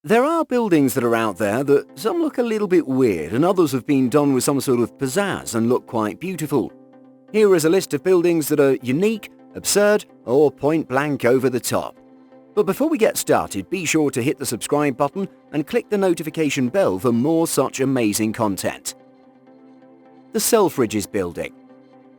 There are buildings that are out there that some look a little bit weird and others have been done with some sort of pizzazz and look quite beautiful. Here is a list of buildings that are unique, absurd, or point blank over the top. But before we get started, be sure to hit the subscribe button and click the notification bell for more such amazing content. The Selfridges Building.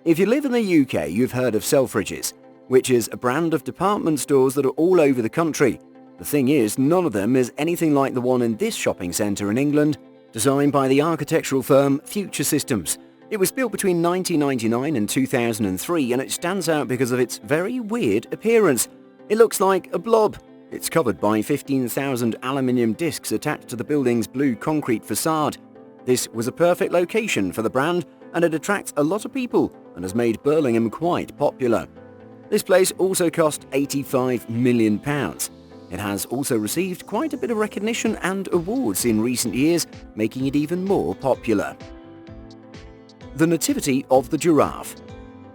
If you live in the UK, you've heard of Selfridges, which is a brand of department stores that are all over the country. The thing is, none of them is anything like the one in this shopping centre in England, designed by the architectural firm Future Systems. It was built between 1999 and 2003 and it stands out because of its very weird appearance. It looks like a blob. It's covered by 15,000 aluminium discs attached to the building's blue concrete facade. This was a perfect location for the brand and it attracts a lot of people and has made Birmingham quite popular. This place also cost £85 million. It has also received quite a bit of recognition and awards in recent years, making it even more popular. The Nativity of the Giraffe.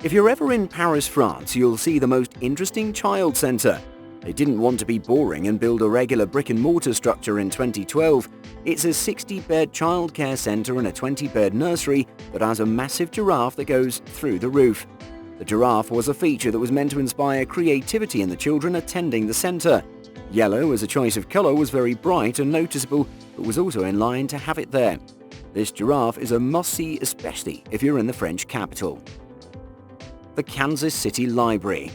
If you're ever in Paris, France, you'll see the most interesting child centre. They didn't want to be boring and build a regular brick-and-mortar structure in 2012. It's a 60-bed childcare centre and a 20-bed nursery that has a massive giraffe that goes through the roof. The giraffe was a feature that was meant to inspire creativity in the children attending the centre. Yellow as a choice of colour was very bright and noticeable, but was also in line to have it there. This giraffe is a must-see, especially if you're in the French capital. The Kansas City Library.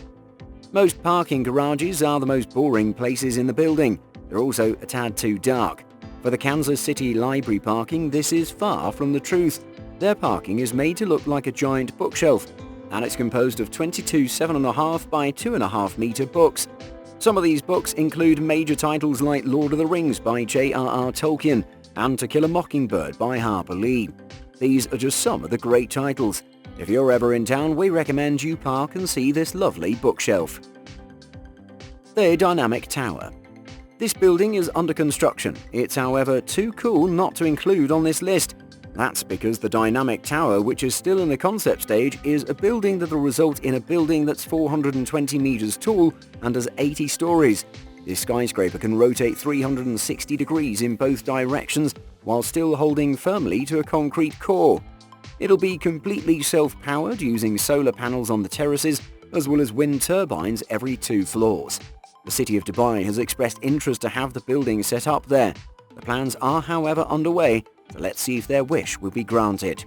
Most parking garages are the most boring places in the building. They're also a tad too dark. For the Kansas City Library parking, this is far from the truth. Their parking is made to look like a giant bookshelf, and it's composed of 22 7.5 by 2.5 metre books. Some of these books include major titles like Lord of the Rings by J.R.R. Tolkien and To Kill a Mockingbird by Harper Lee. These are just some of the great titles. If you're ever in town, we recommend you park and see this lovely bookshelf. The Dynamic Tower. This building is under construction. It's, however, too cool not to include on this list. That's because the Dynamic Tower, which is still in the concept stage, is a building that will result in a building that's 420 meters tall and has 80 stories. This skyscraper can rotate 360 degrees in both directions while still holding firmly to a concrete core. It'll be completely self-powered using solar panels on the terraces as well as wind turbines every 2 floors. The City of Dubai has expressed interest to have the building set up there. The plans are, however, underway. So let's see if their wish will be granted.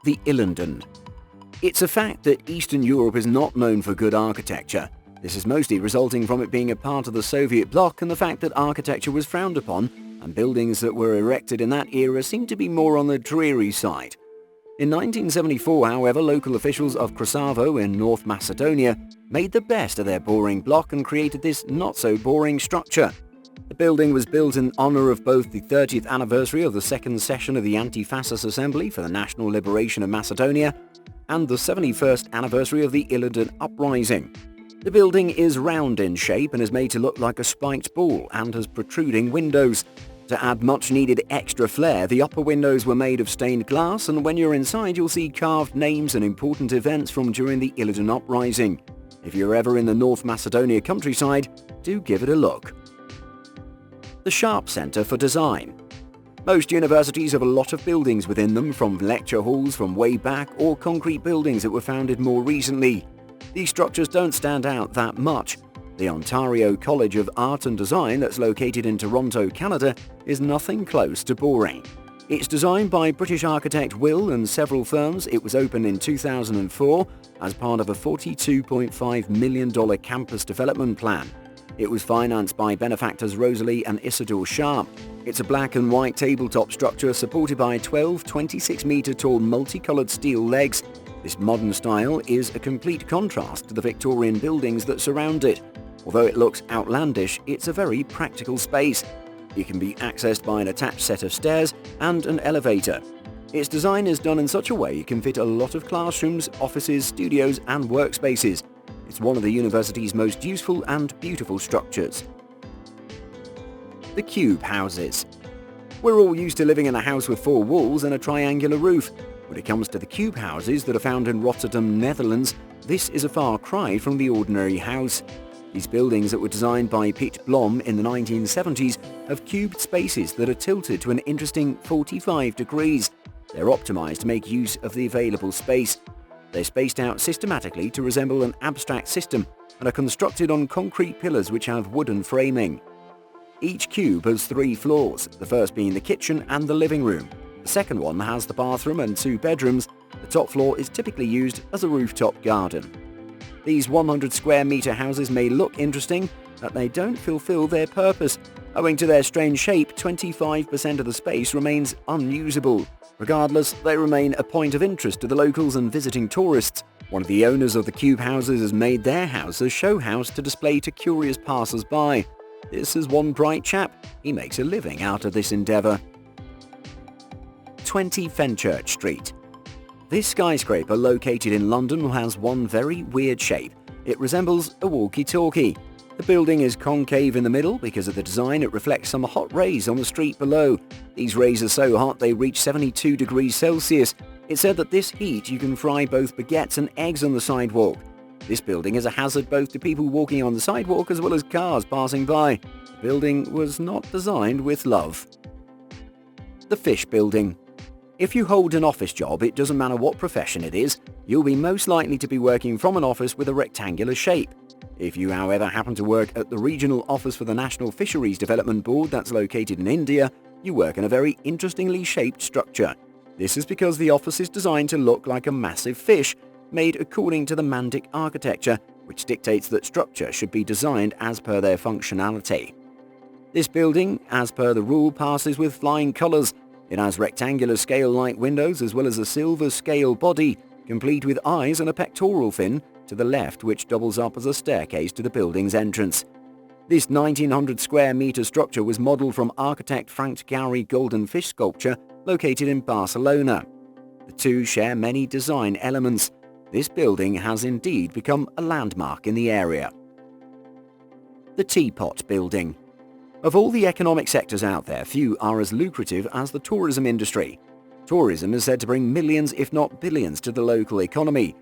The Illenland. It's a fact that Eastern Europe is not known for good architecture. This is mostly resulting from it being a part of the Soviet bloc and the fact that architecture was frowned upon, and buildings that were erected in that era seem to be more on the dreary side. In 1974, however, local officials of Krasavo in North Macedonia made the best of their boring bloc and created this not-so-boring structure. The building was built in honor of both the 30th anniversary of the second session of the Anti-Fascist Assembly for the National Liberation of Macedonia and the 71st anniversary of the Illenland Uprising. The building is round in shape and is made to look like a spiked ball and has protruding windows. To add much-needed extra flair, the upper windows were made of stained glass, and when you're inside you'll see carved names and important events from during the Illenland Uprising. If you're ever in the North Macedonia countryside, do give it a look. The Sharp Centre for Design. Most universities have a lot of buildings within them, from lecture halls from way back or concrete buildings that were founded more recently. These structures don't stand out that much. The Ontario College of Art and Design that's located in Toronto, Canada, is nothing close to boring. It's designed by British architect Will and several firms. It was opened in 2004 as part of a $42.5 million campus development plan. It was financed by benefactors Rosalie and Isidore Sharp. It's a black and white tabletop structure supported by 12 26-meter tall multicolored steel legs. This modern style is a complete contrast to the Victorian buildings that surround it. Although it looks outlandish, it's a very practical space. It can be accessed by an attached set of stairs and an elevator. Its design is done in such a way it can fit a lot of classrooms, offices, studios and workspaces. It's one of the university's most useful and beautiful structures. The Cube Houses. We're all used to living in a house with 4 walls and a triangular roof. When it comes to the cube houses that are found in Rotterdam, Netherlands, this is a far cry from the ordinary house. These buildings that were designed by Piet Blom in the 1970s have cubed spaces that are tilted to an interesting 45 degrees. They're optimized to make use of the available space. They're spaced out systematically to resemble an abstract system and are constructed on concrete pillars which have wooden framing. Each cube has 3 floors, the first being the kitchen and the living room. The second one has the bathroom and 2 bedrooms. The top floor is typically used as a rooftop garden. These 100 square meter houses may look interesting, but they don't fulfill their purpose. Owing to their strange shape, 25% of the space remains unusable. Regardless, they remain a point of interest to the locals and visiting tourists. One of the owners of the cube houses has made their house a show house to display to curious passers-by. This is one bright chap. He makes a living out of this endeavour. 20 Fenchurch Street. This skyscraper located in London has one very weird shape. It resembles a walkie-talkie. The building is concave in the middle. Because of the design, it reflects some hot rays on the street below. These rays are so hot they reach 72 degrees Celsius. It's said that this heat you can fry both baguettes and eggs on the sidewalk. This building is a hazard both to people walking on the sidewalk as well as cars passing by. The building was not designed with love. The Fish Building. If you hold an office job, it doesn't matter what profession it is, you'll be most likely to be working from an office with a rectangular shape. If you, however, happen to work at the regional office for the National Fisheries Development Board that's located in India, you work in a very interestingly shaped structure. This is because the office is designed to look like a massive fish, made according to the Mandic architecture, which dictates that structure should be designed as per their functionality. This building, as per the rule, passes with flying colours. It has rectangular scale-like windows as well as a silver scale body, complete with eyes and a pectoral fin to the left which doubles up as a staircase to the building's entrance. This 1900 square metre structure was modelled from architect Frank Gehry golden fish sculpture located in Barcelona. The two share many design elements. This building has indeed become a landmark in the area. The Teapot Building. Of all the economic sectors out there, few are as lucrative as the tourism industry. Tourism is said to bring millions, if not billions, to the local economy.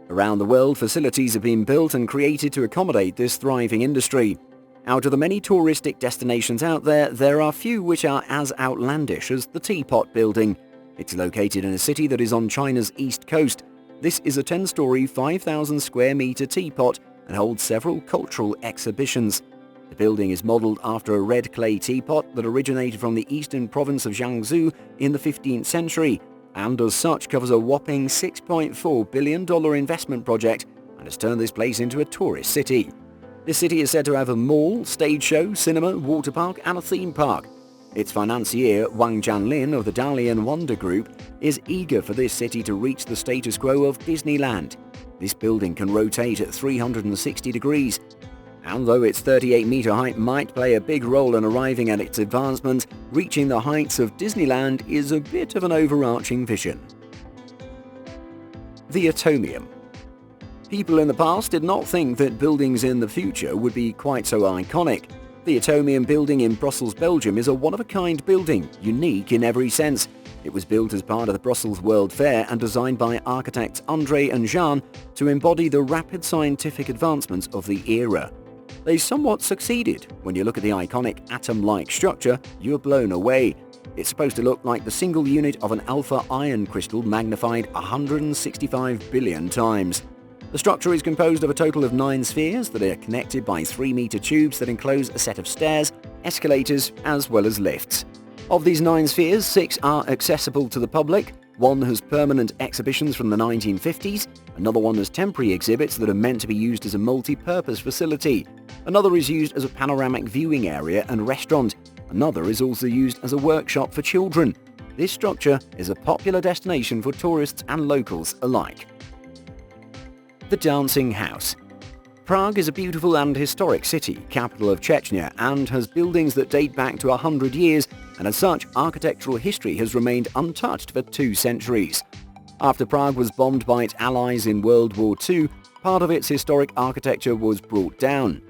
Around the world, facilities have been built and created to accommodate this thriving industry. Out of the many touristic destinations out there, there are few which are as outlandish as the Teapot Building. It's located in a city that is on China's east coast. This is a 10-story, 5,000 square metre teapot and holds several cultural exhibitions. The building is modelled after a red clay teapot that originated from the eastern province of Jiangsu in the 15th century, and as such covers a whopping $6.4 billion investment project and has turned this place into a tourist city. This city is said to have a mall, stage show, cinema, water park and a theme park. Its financier, Wang Jianlin of the Dalian Wonder Group, is eager for this city to reach the status quo of Disneyland. This building can rotate at 360 degrees. And though its 38-metre height might play a big role in arriving at its advancement, reaching the heights of Disneyland is a bit of an overarching vision. The Atomium. People in the past did not think that buildings in the future would be quite so iconic. The Atomium building in Brussels, Belgium is a one-of-a-kind building, unique in every sense. It was built as part of the Brussels World Fair and designed by architects André and Jean to embody the rapid scientific advancements of the era. They somewhat succeeded. When you look at the iconic atom-like structure, you're blown away. It's supposed to look like the single unit of an alpha iron crystal magnified 165 billion times. The structure is composed of a total of 9 spheres that are connected by 3-metre tubes that enclose a set of stairs, escalators, as well as lifts. Of these 9 spheres, 6 are accessible to the public. One has permanent exhibitions from the 1950s. Another one has temporary exhibits that are meant to be used as a multi-purpose facility. Another is used as a panoramic viewing area and restaurant. Another is also used as a workshop for children. This structure is a popular destination for tourists and locals alike. The Dancing House. Prague is a beautiful and historic city, capital of Chechnya, and has buildings that date back to 100 years, and as such, architectural history has remained untouched for 2 centuries. After Prague was bombed by its allies in World War II, part of its historic architecture was brought down.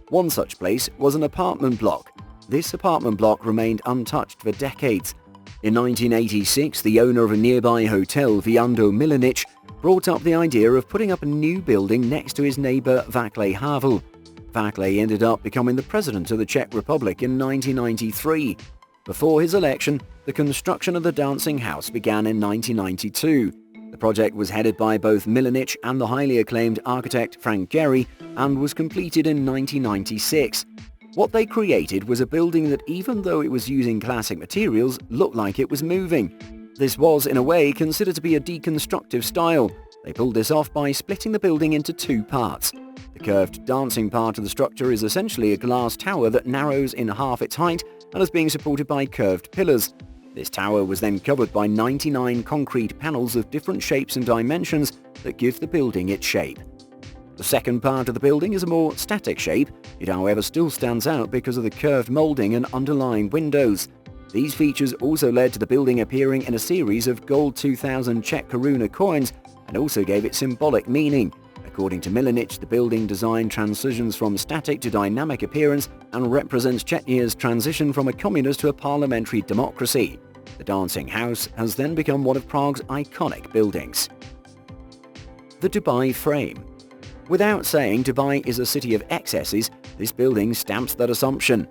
One such place was an apartment block. This apartment block remained untouched for decades. In 1986, the owner of a nearby hotel, Viando Milanic, brought up the idea of putting up a new building next to his neighbour Václav Havel. Václav ended up becoming the president of the Czech Republic in 1993. Before his election, the construction of the dancing house began in 1992. The project was headed by both Milanich and the highly acclaimed architect Frank Gehry and was completed in 1996. What they created was a building that, even though it was using classic materials, looked like it was moving. This was, in a way, considered to be a deconstructive style. They pulled this off by splitting the building into two parts. The curved dancing part of the structure is essentially a glass tower that narrows in half its height and is being supported by curved pillars. This tower was then covered by 99 concrete panels of different shapes and dimensions that give the building its shape. The second part of the building is a more static shape. It, however, still stands out because of the curved moulding and underlying windows. These features also led to the building appearing in a series of gold 2000 Czech koruna coins and also gave it symbolic meaning. According to Milanich, the building design transitions from static to dynamic appearance and represents Czechnia's transition from a communist to a parliamentary democracy. The dancing house has then become one of Prague's iconic buildings. The Dubai Frame. Without saying Dubai is a city of excesses, this building stamps that assumption.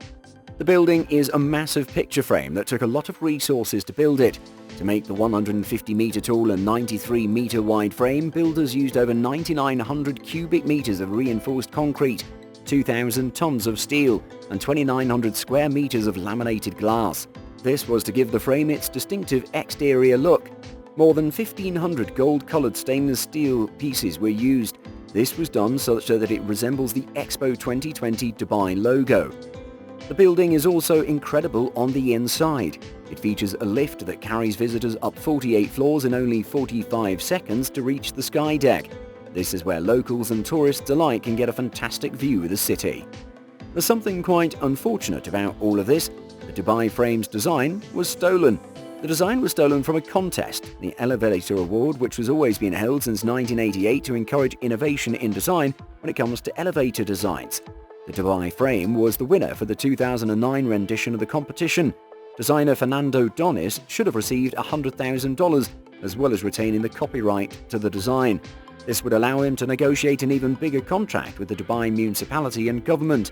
The building is a massive picture frame that took a lot of resources to build it. To make the 150-meter tall and 93-meter wide frame, builders used over 9,900 cubic meters of reinforced concrete, 2,000 tons of steel, and 2,900 square meters of laminated glass. This was to give the frame its distinctive exterior look. More than 1,500 gold-colored stainless steel pieces were used. This was done so that it resembles the Expo 2020 Dubai logo. The building is also incredible on the inside. It features a lift that carries visitors up 48 floors in only 45 seconds to reach the sky deck. This is where locals and tourists alike can get a fantastic view of the city. There's something quite unfortunate about all of this. The Dubai Frame's design was stolen. The design was stolen from a contest, the Elevator Award, which has always been held since 1988 to encourage innovation in design when it comes to elevator designs. The Dubai Frame was the winner for the 2009 rendition of the competition. Designer Fernando Donis should have received $100,000 as well as retaining the copyright to the design. This would allow him to negotiate an even bigger contract with the Dubai municipality and government.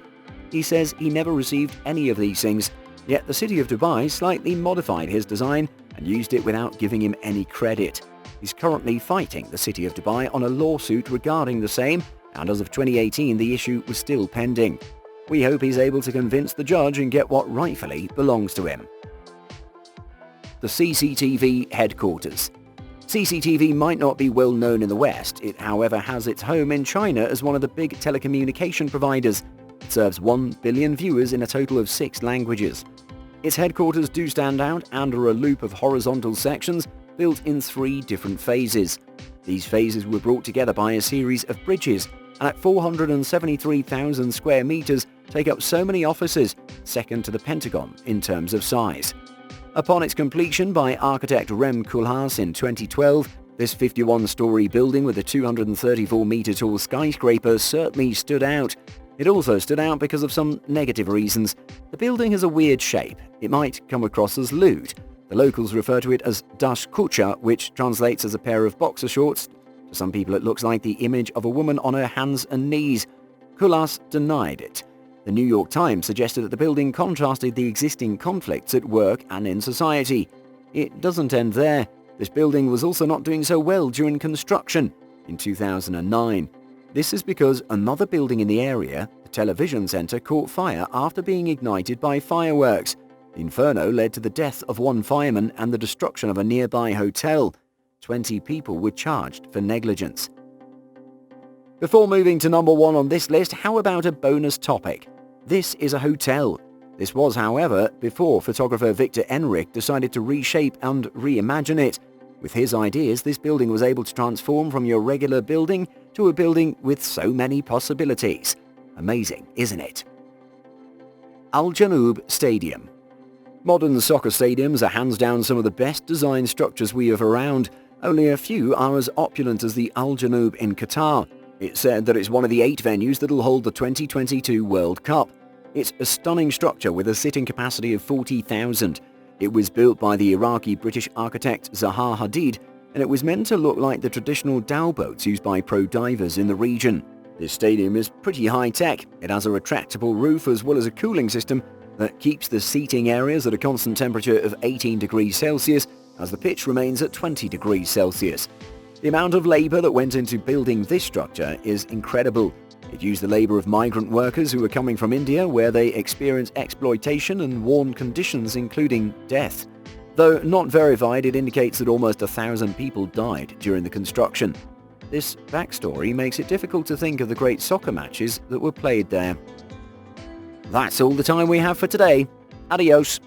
He says he never received any of these things, yet the city of Dubai slightly modified his design and used it without giving him any credit. He's currently fighting the city of Dubai on a lawsuit regarding the same, and as of 2018 the issue was still pending. We hope he's able to convince the judge and get what rightfully belongs to him. The CCTV Headquarters. CCTV might not be well known in the West. It, however, has its home in China as one of the big telecommunication providers. It serves 1 billion viewers in a total of 6 languages. Its headquarters do stand out and are a loop of horizontal sections built in 3 different phases. These phases were brought together by a series of bridges, and at 473,000 square meters take up so many offices, second to the Pentagon in terms of size. Upon its completion by architect Rem Koolhaas in 2012, this 51-story building with a 234-meter tall skyscraper certainly stood out. It also stood out because of some negative reasons. The building has a weird shape. It might come across as lewd. The locals refer to it as das Kucha, which translates as a pair of boxer shorts. To some people it looks like the image of a woman on her hands and knees. Koolhaas denied it. The New York Times suggested that the building contrasted the existing conflicts at work and in society. It doesn't end there. This building was also not doing so well during construction in 2009. This is because another building in the area, the television center, caught fire after being ignited by fireworks. The inferno led to the death of 1 fireman and the destruction of a nearby hotel. 20 people were charged for negligence. Before moving to number 1 on this list, how about a bonus topic? This is a hotel. This was, however, before photographer Victor Enrich decided to reshape and reimagine it. With his ideas, this building was able to transform from your regular building to a building with so many possibilities. Amazing, isn't it? Aljanub Stadium. Modern soccer stadiums are hands down some of the best designed structures we have around. Only a few are as opulent as the Aljanub in Qatar. It's said that it's one of the 8 venues that will hold the 2022 World Cup. It's a stunning structure with a sitting capacity of 40,000. It was built by the Iraqi-British architect Zaha Hadid, and it was meant to look like the traditional dhow boats used by pro divers in the region. This stadium is pretty high-tech. It has a retractable roof as well as a cooling system that keeps the seating areas at a constant temperature of 18 degrees Celsius as the pitch remains at 20 degrees Celsius. The amount of labour that went into building this structure is incredible. It used the labour of migrant workers who were coming from India, where they experienced exploitation and worn conditions including death. Though not verified, it indicates that almost 1,000 people died during the construction. This backstory makes it difficult to think of the great soccer matches that were played there. That's all the time we have for today. Adios.